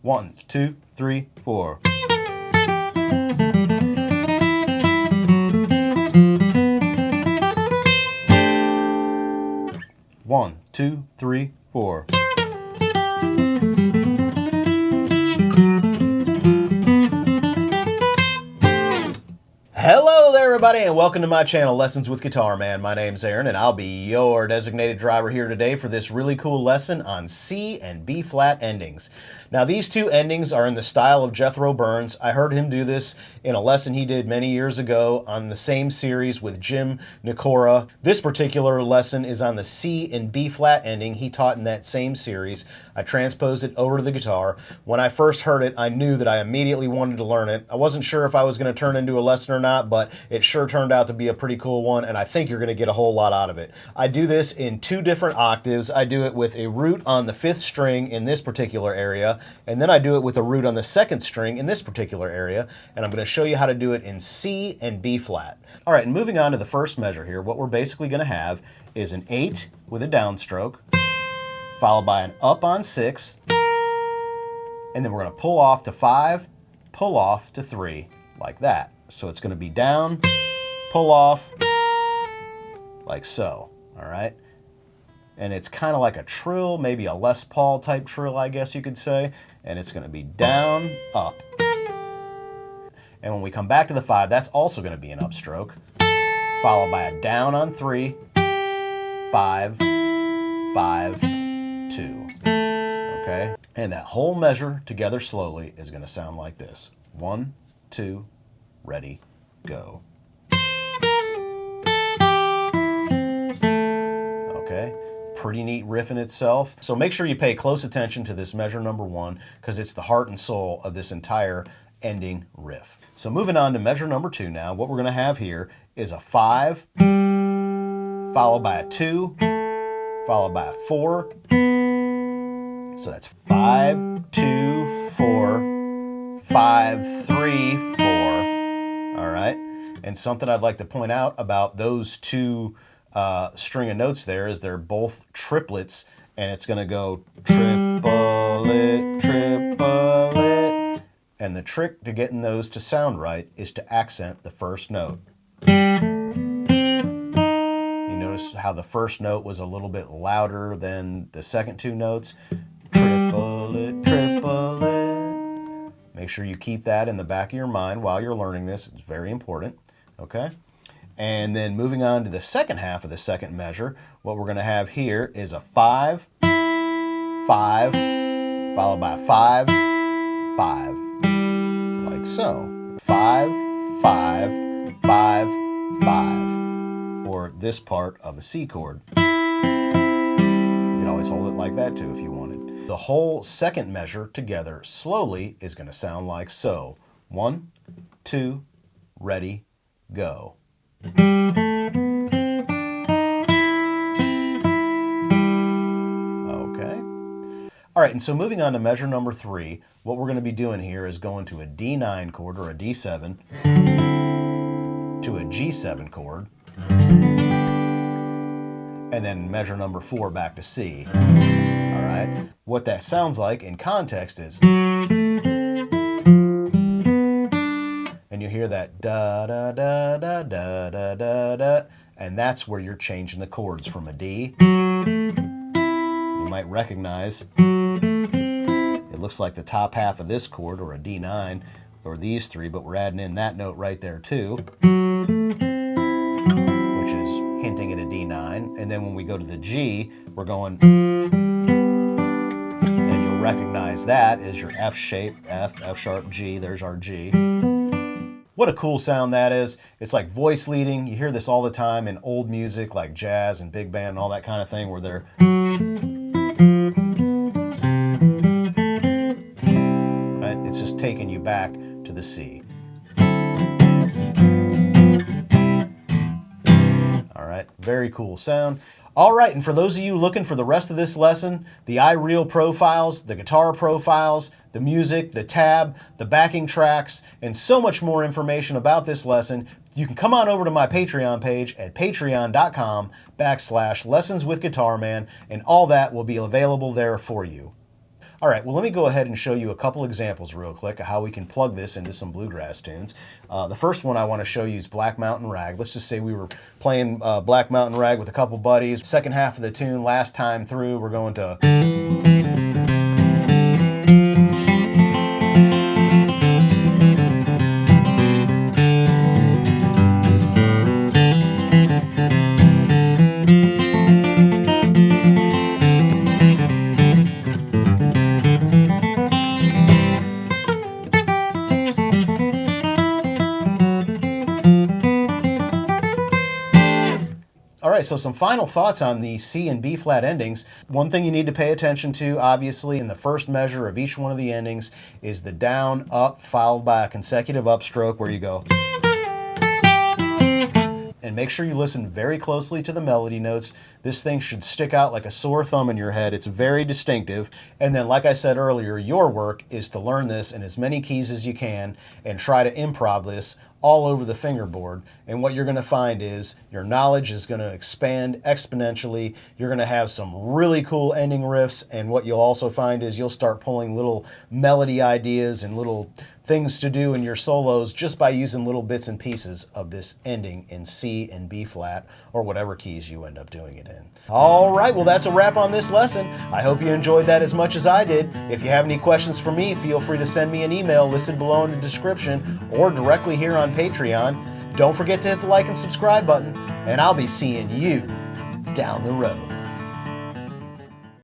1, 2, 3, 4. One, two, three, four. Hello there, everybody, and welcome to my channel, Lessons with Guitar Man. My name's Aaron, and I'll be your designated driver here today for this really cool lesson on C and B flat endings. Now, these two endings are in the style of Jethro Burns. I heard him do this in a lesson he did many years ago on the same series with Jim Nikora. This particular lesson is on the C and B flat ending he taught in that same series. I transposed it over to the guitar. When I first heard it, I knew that I immediately wanted to learn it. I wasn't sure if I was going to turn into a lesson or not, but it sure turned out to be a pretty cool one, and I think you're going to get a whole lot out of it. I do this in two different octaves. I do it with a root on the 5th string in this particular area, and then I do it with a root on the 2nd string in this particular area, and I'm going to show you how to do it in C and B flat. All right, and moving on to the first measure here, what we're basically going to have is an 8 with a downstroke, followed by an up on 6, and then we're going to pull off to 5, pull off to 3, like that. So it's going to be down, pull off, like so, all right? And it's kind of like a trill, maybe a Les Paul type trill, I guess you could say. And it's going to be down, up. And when we come back to the 5, that's also going to be an upstroke, followed by a down on 3, 5, 5, 2. Okay? And that whole measure together slowly is going to sound like this. 1, 2, ready, go. Okay, pretty neat riff in itself. So make sure you pay close attention to this measure number 1 because it's the heart and soul of this entire ending riff. So moving on to measure number 2 now, what we're going to have here is a 5, followed by a 2, followed by a 4. So that's 5, 2, 4, 5, 3, 4. All right, and something I'd like to point out about those two string of notes there is they're both triplets, and it's going to go triplet, triplet. And the trick to getting those to sound right is to accent the first note. You notice how the first note was a little bit louder than the second two notes. Triplet, triplet. Make sure you keep that in the back of your mind while you're learning this. It's very important, okay? And then moving on to the second half of the second measure, what we're going to have here is a 5, 5, followed by a 5, 5, like so. 5, 5, 5, 5, or this part of a C chord. You can always hold it like that too if you wanted. The whole second measure together slowly is going to sound like so. 1, 2, ready, go. Okay. All right, and so moving on to measure number 3, what we're going to be doing here is going to a D9 chord or a D7 to a G7 chord, and then measure number 4 back to C. All right, what that sounds like in context is, and you hear that da da da da da da da da, and that's where you're changing the chords from a D. You might recognize it looks like the top half of this chord or a D9 or these three, but we're adding in that note right there too, which is hinting at a D9. And then when we go to the G, we're going, and you'll recognize that as your F shape, F, F sharp, G. There's our G. What a cool sound that is. It's like voice leading. You hear this all the time in old music like jazz and big band and all that kind of thing where they're, right? It's just taking you back to the C. All right, very cool sound. All right, and for those of you looking for the rest of this lesson, the iReal profiles, the guitar profiles, the music, the tab, the backing tracks, and so much more information about this lesson, you can come on over to my Patreon page at patreon.com/lessonswithguitarman, and all that will be available there for you. All right, well, let me go ahead and show you a couple examples real quick of how we can plug this into some bluegrass tunes. The first one I want to show you is Black Mountain Rag. Let's just say we were playing Black Mountain Rag with a couple buddies. Second half of the tune, last time through, we're going to... All right, so some final thoughts on the C and B flat endings. One thing you need to pay attention to, obviously, in the first measure of each one of the endings is the down, up, followed by a consecutive upstroke where you go. And make sure you listen very closely to the melody notes. This thing should stick out like a sore thumb in your head. It's very distinctive. And then, like I said earlier, your work is to learn this in as many keys as you can and try to improv this all over the fingerboard. And what you're going to find is your knowledge is going to expand exponentially. You're going to have some really cool ending riffs. And what you'll also find is you'll start pulling little melody ideas and little things to do in your solos just by using little bits and pieces of this ending in C and B flat or whatever keys you end up doing it in. All right, well, that's a wrap on this lesson. I hope you enjoyed that as much as I did. If you have any questions for me, feel free to send me an email listed below in the description or directly here on Patreon. Don't forget to hit the like and subscribe button, and I'll be seeing you down the road.